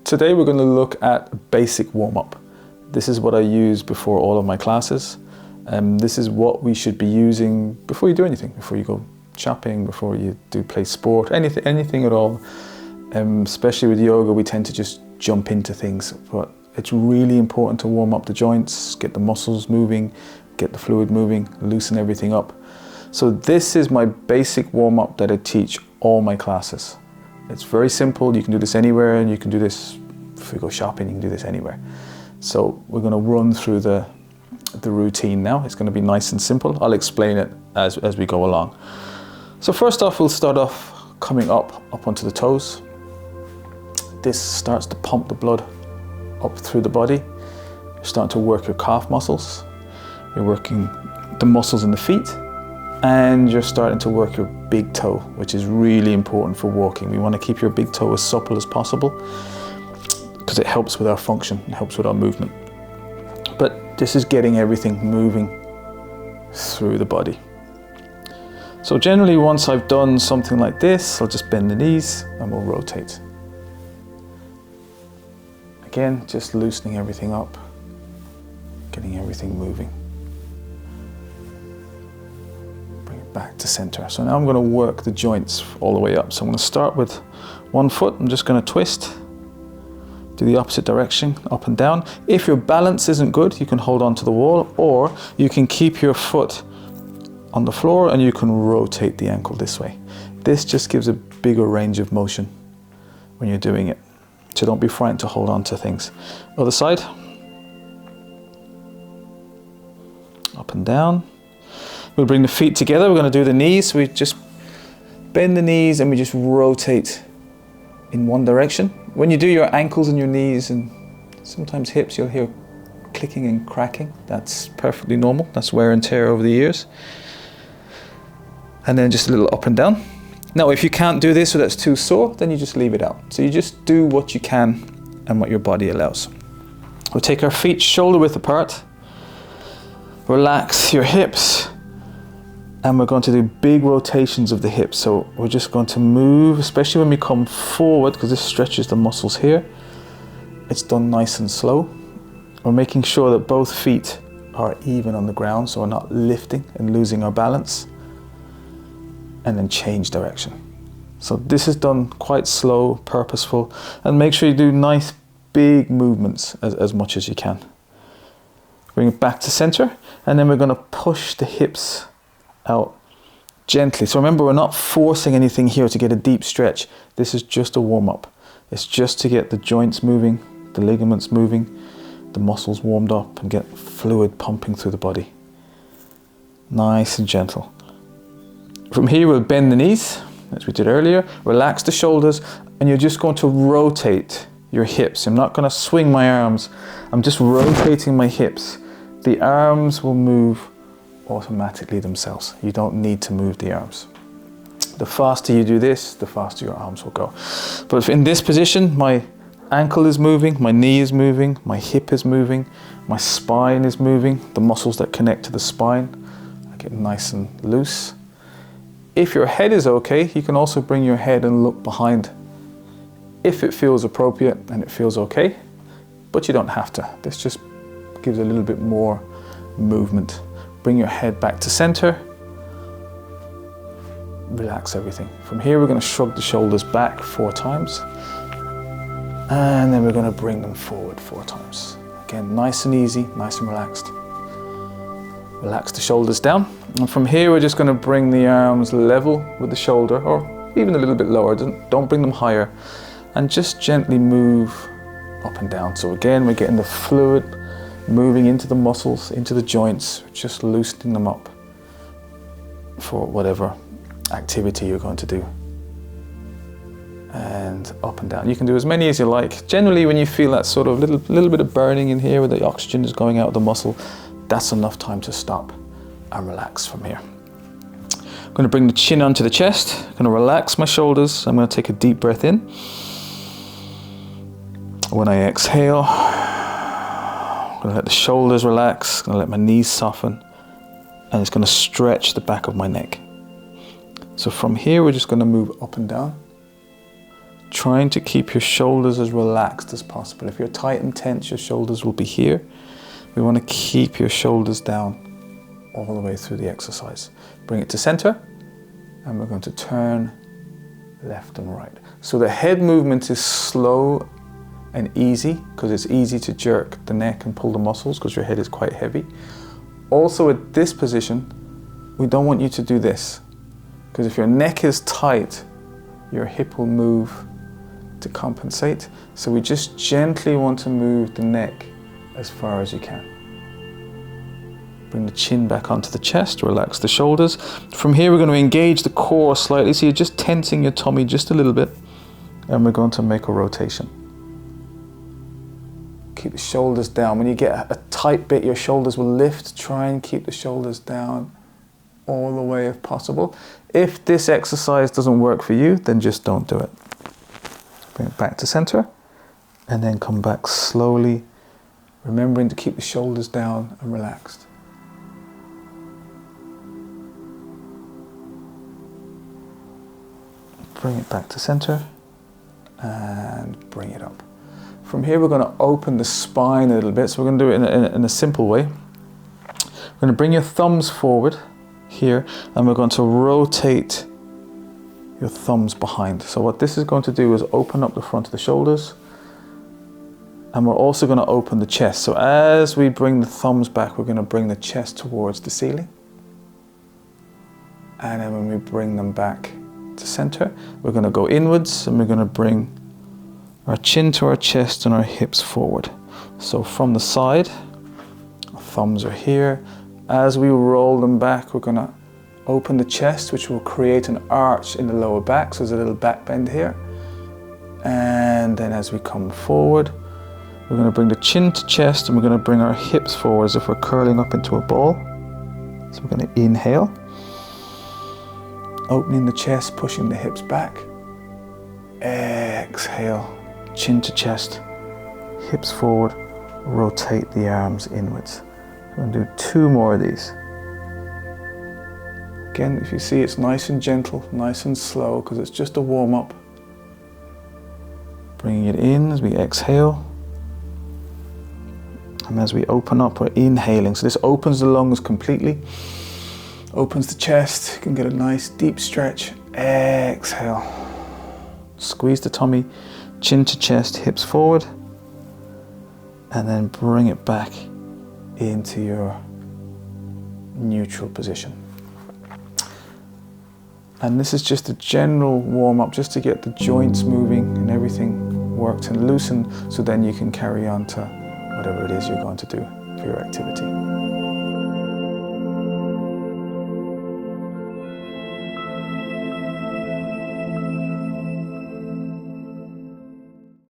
today we're going to look at a basic warm-up. This is what I use before all of my classes. This is what we should be using before you do anything, before you go shopping, before you do play sport, anything at all. Especially with yoga, we tend to just jump into things, but it's really important to warm up the joints, get the muscles moving, get the fluid moving, loosen everything up. So this is my basic warm-up that I teach all my classes. It's very simple. You can do this anywhere, and you can do this if you go shopping. You can do this anywhere. So we're going to run through the routine now. It's going to be nice and simple. I'll explain it as we go along. So first off, we'll start off coming up onto the toes. This starts to pump the blood up through the body. You're starting to work your calf muscles. You're working the muscles in the feet, and you're starting to work your big toe, which is really important for walking. We want to keep your big toe as supple as possible because it helps with our function, it helps with our movement. But this is getting everything moving through the body. So generally, once I've done something like this, I'll just bend the knees and we'll rotate. Again, just loosening everything up, getting everything moving. Bring it back to center. So now I'm going to work the joints all the way up. So I'm going to start with one foot. I'm just going to twist, do the opposite direction, up and down. If your balance isn't good, you can hold on to the wall, or you can keep your foot on the floor and you can rotate the ankle this way. This just gives a bigger range of motion when you're doing it. So don't be frightened to hold on to things. Other side. Up and down. We'll bring the feet together. We're going to do the knees. We just bend the knees and we just rotate in one direction. When you do your ankles and your knees and sometimes hips, you'll hear clicking and cracking. That's perfectly normal. That's wear and tear over the years. And then just a little up and down. Now, if you can't do this or that's too sore, then you just leave it out. So you just do what you can and what your body allows. We'll take our feet shoulder width apart. Relax your hips. And we're going to do big rotations of the hips. So we're just going to move, especially when we come forward, because this stretches the muscles here. It's done nice and slow. We're making sure that both feet are even on the ground, so we're not lifting and losing our balance. And then change direction. So this is done quite slow, purposeful, and make sure you do nice big movements as much as you can. Bring it back to center, and then we're going to push the hips out gently. So remember, we're not forcing anything here to get a deep stretch. This is just a warm-up. It's just to get the joints moving, the ligaments moving, the muscles warmed up, and get fluid pumping through the body. Nice and gentle. From here, we'll bend the knees, as we did earlier, relax the shoulders, and you're just going to rotate your hips. I'm not going to swing my arms. I'm just rotating my hips. The arms will move automatically themselves. You don't need to move the arms. The faster you do this, the faster your arms will go. But in this position, my ankle is moving, my knee is moving, my hip is moving, my spine is moving, the muscles that connect to the spine are getting nice and loose. If your head is okay, you can also bring your head and look behind if it feels appropriate and it feels okay, but you don't have to. This just gives a little bit more movement. Bring your head back to center. Relax everything. From here, we're going to shrug the shoulders back 4 times, and then we're going to bring them forward 4 times. Again, nice and easy, nice and relaxed. Relax the shoulders down. And from here, we're just going to bring the arms level with the shoulder, or even a little bit lower. Don't bring them higher. And just gently move up and down. So again, we're getting the fluid moving into the muscles, into the joints, just loosening them up for whatever activity you're going to do. And up and down. You can do as many as you like. Generally, when you feel that sort of little bit of burning in here where the oxygen is going out of the muscle, that's enough time to stop and relax from here. I'm going to bring the chin onto the chest. I'm going to relax my shoulders. I'm going to take a deep breath in. When I exhale, I'm going to let the shoulders relax. I'm going to let my knees soften. And it's going to stretch the back of my neck. So from here, we're just going to move up and down. trying to keep your shoulders as relaxed as possible. If you're tight and tense, your shoulders will be here. We want to keep your shoulders down all the way through the exercise. Bring it to center, and we're going to turn left and right. So the head movement is slow and easy, because it's easy to jerk the neck and pull the muscles because your head is quite heavy. Also at this position, we don't want you to do this, because if your neck is tight, your hip will move to compensate. So we just gently want to move the neck as far as you can. Bring the chin back onto the chest, relax the shoulders. From here we're going to engage the core slightly, so you're just tensing your tummy just a little bit, and we're going to make a rotation. Keep the shoulders down. When you get a tight bit, your shoulders will lift. Try and keep the shoulders down all the way if possible. If this exercise doesn't work for you, then just don't do it. Bring it back to center, and then come back slowly, remembering to keep the shoulders down and relaxed. Bring it back to center, and bring it up. From here we're going to open the spine a little bit, so we're going to do it in a simple way. We're going to bring your thumbs forward here, and we're going to rotate your thumbs behind. So what this is going to do is open up the front of the shoulders, and we're also going to open the chest. So as we bring the thumbs back, we're going to bring the chest towards the ceiling, and then when we bring them back to center, we're going to go inwards, and we're going to bring our chin to our chest and our hips forward. So from the side, our thumbs are here. As we roll them back, we're going to open the chest, which will create an arch in the lower back. So there's a little back bend here. And then as we come forward, we're going to bring the chin to chest, and we're going to bring our hips forward as if we're curling up into a ball. So we're going to inhale, opening the chest, pushing the hips back. Exhale, chin to chest, hips forward, rotate the arms inwards. We're going to do 2 more of these. Again, if you see, it's nice and gentle, nice and slow, because it's just a warm-up. Bringing it in as we exhale. And as we open up, we're inhaling. So this opens the lungs completely, opens the chest. You can get a nice deep stretch. Exhale. Squeeze the tummy, chin to chest, hips forward, and then bring it back into your neutral position. And this is just a general warm-up, just to get the joints moving and everything worked and loosened, so then you can carry on to whatever it is you're going to do for your activity.